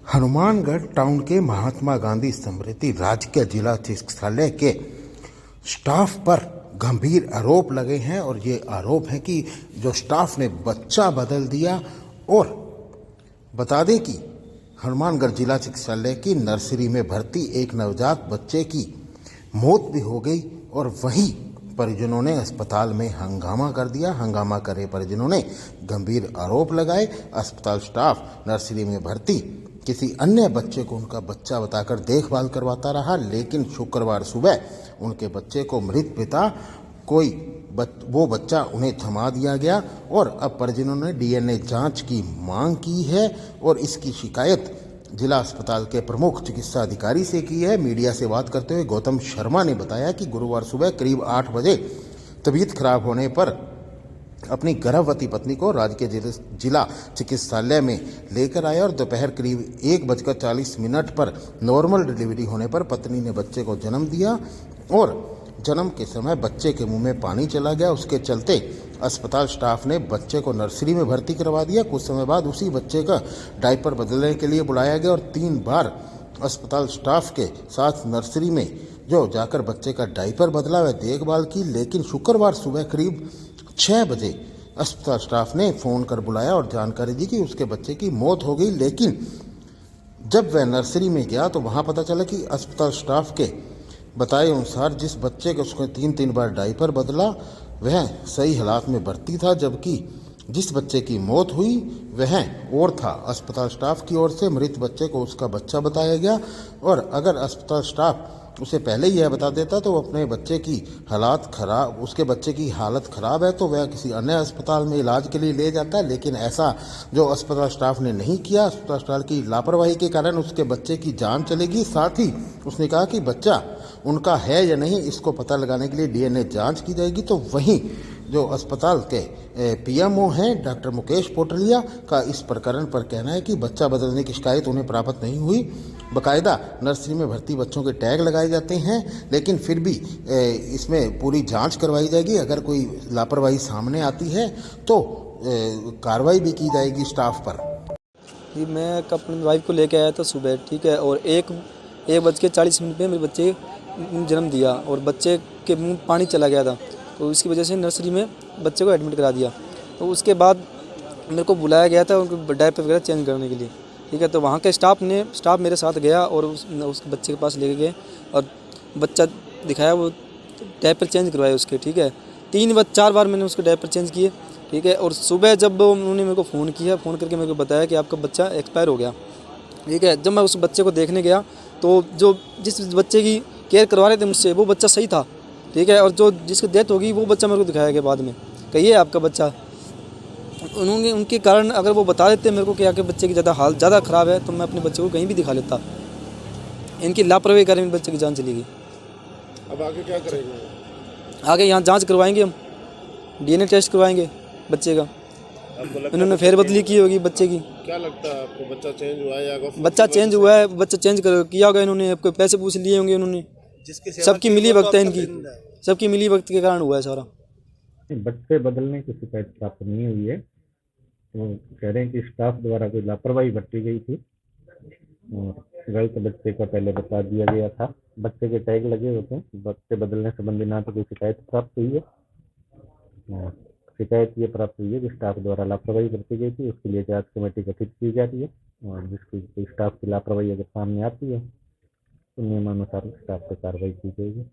Hanumangarh town के महात्मा गांधी स्मृति राजकीय जिला चिकित्सालय के स्टाफ पर गंभीर आरोप लगे हैं और ये आरोप है कि जो स्टाफ ने बच्चा बदल दिया। और बता दें कि हनुमानगढ़ जिला चिकित्सालय की नर्सरी में भर्ती एक नवजात बच्चे की मौत भी हो गई और वहीं परिजनों ने अस्पताल में हंगामा कर दिया। हंगामा करे परिजनों ने गंभीर आरोप लगाए। अस्पताल स्टाफ नर्सरी में भर्ती किसी अन्य बच्चे को उनका बच्चा बताकर देखभाल करवाता रहा, लेकिन शुक्रवार सुबह उनके बच्चे को मृत पिता वो बच्चा उन्हें थमा दिया गया और अब परिजनों ने डीएनए जांच की मांग की है और इसकी शिकायत जिला अस्पताल के प्रमुख चिकित्सा अधिकारी से की है। मीडिया से बात करते हुए गौतम शर्मा ने बताया कि गुरुवार सुबह करीब 8 बजे तबीयत खराब होने पर अपनी गर्भवती पत्नी को राजकीय जिला चिकित्सालय में लेकर आया और दोपहर करीब 1:40 पर नॉर्मल डिलीवरी होने पर पत्नी ने बच्चे को जन्म दिया और जन्म के समय बच्चे के मुंह में पानी चला गया। उसके चलते अस्पताल स्टाफ ने बच्चे को नर्सरी में भर्ती करवा दिया। कुछ समय बाद उसी बच्चे का डायपर बदलने के लिए बुलाया गया और 3 बार अस्पताल स्टाफ के साथ नर्सरी में जो जाकर बच्चे का डायपर बदला व देखभाल की, लेकिन शुक्रवार सुबह करीब 6 बजे अस्पताल स्टाफ ने फ़ोन कर बुलाया और जानकारी दी कि उसके बच्चे की मौत हो गई। लेकिन जब वह नर्सरी में गया तो वहां पता चला कि अस्पताल स्टाफ के बताए अनुसार जिस बच्चे के उसने 3 बार डायपर बदला वह सही हालात में भर्ती था, जबकि जिस बच्चे की मौत हुई वह और था। अस्पताल स्टाफ की ओर से मृत बच्चे को उसका बच्चा बताया गया और अगर अस्पताल स्टाफ उसे पहले ही यह बता देता तो अपने बच्चे की उसके बच्चे की हालत खराब है तो वह किसी अन्य अस्पताल में इलाज के लिए ले जाता, लेकिन ऐसा जो अस्पताल स्टाफ ने नहीं किया। अस्पताल स्टाफ की लापरवाही के कारण उसके बच्चे की जान चलेगी। साथ ही उसने कहा कि बच्चा उनका है या नहीं इसको पता लगाने के लिए डीएनए जांच की जाएगी। तो वहीं जो अस्पताल के पीएमओ हैं डॉक्टर मुकेश पोटलिया का इस प्रकरण पर कहना है कि बच्चा बदलने की शिकायत उन्हें प्राप्त नहीं हुई। बाकायदा नर्सरी में भर्ती बच्चों के टैग लगाए जाते हैं, लेकिन फिर भी इसमें पूरी जांच करवाई जाएगी। अगर कोई लापरवाही सामने आती है तो कार्रवाई भी की जाएगी स्टाफ पर। मैं अपनी वाइफ को लेकर आया था सुबह, ठीक है, और 1:40 पे मेरे बच्चे जन्म दिया और बच्चे के मुंह पानी चला गया था, तो इसकी वजह से नर्सरी में बच्चे को एडमिट करा दिया। तो उसके बाद मेरे को बुलाया गया था उनको डायपर वगैरह चेंज करने के लिए, ठीक है। तो वहाँ के स्टाफ मेरे साथ गया और उस बच्चे के पास लेके गए और बच्चा दिखाया, वो डायपर चेंज करवाए उसके, ठीक है। 4 बार मैंने उसके डायपर चेंज किए, ठीक है। और सुबह जब उन्होंने मेरे को फ़ोन किया, फ़ोन करके मेरे को बताया कि आपका बच्चा एक्सपायर हो गया, ठीक है। जब मैं उस बच्चे को देखने गया तो जिस बच्चे की केयर करवा रहे थे मुझसे वो बच्चा सही था, ठीक है। और जो जिसकी डेथ होगी वो बच्चा मेरे को दिखाया गया बाद में, कहिए आपका बच्चा। उनके कारण अगर वो बता देते मेरे को कि आपके बच्चे की ज़्यादा ख़राब है तो मैं अपने बच्चे को कहीं भी दिखा लेता। इनकी लापरवाही के कारण बच्चे की जान चली गई। अब आगे क्या करेंगे? आगे यहाँ जांच करवाएंगे, हम डीएनए टेस्ट करवाएंगे बच्चे का। इन्होंने फेरबदली की होगी बच्चे की। क्या लगता है आपको, बच्चा चेंज हुआ है या बच्चा चेंज हुआ है? बच्चा चेंज किया होगा इन्होंने, आपको पैसे पूछ लिए होंगे इन्होंने, सबकी मिली वक्त है इनकी, सबकी मिली वक्त के कारण हुआ है सारा। बच्चे बदलने की शिकायत प्राप्त नहीं हुई है, तो कह रहे हैं कि स्टाफ द्वारा कोई लापरवाही बरती गई थी और गलत बच्चे का पहले बता दिया गया था। बच्चे के टैग लगे होते हैं, बच्चे बदलने संबंधी ना तो कोई शिकायत प्राप्त हुई है और शिकायत ये प्राप्त हुई है कि स्टाफ द्वारा लापरवाही बरती गई थी। उसके लिए जांच कमेटी गठित की जा रही है और जिसकी स्टाफ की लापरवाही अगर सामने आती है तो नियमानुसार स्टाफ पर कार्रवाई की जाएगी।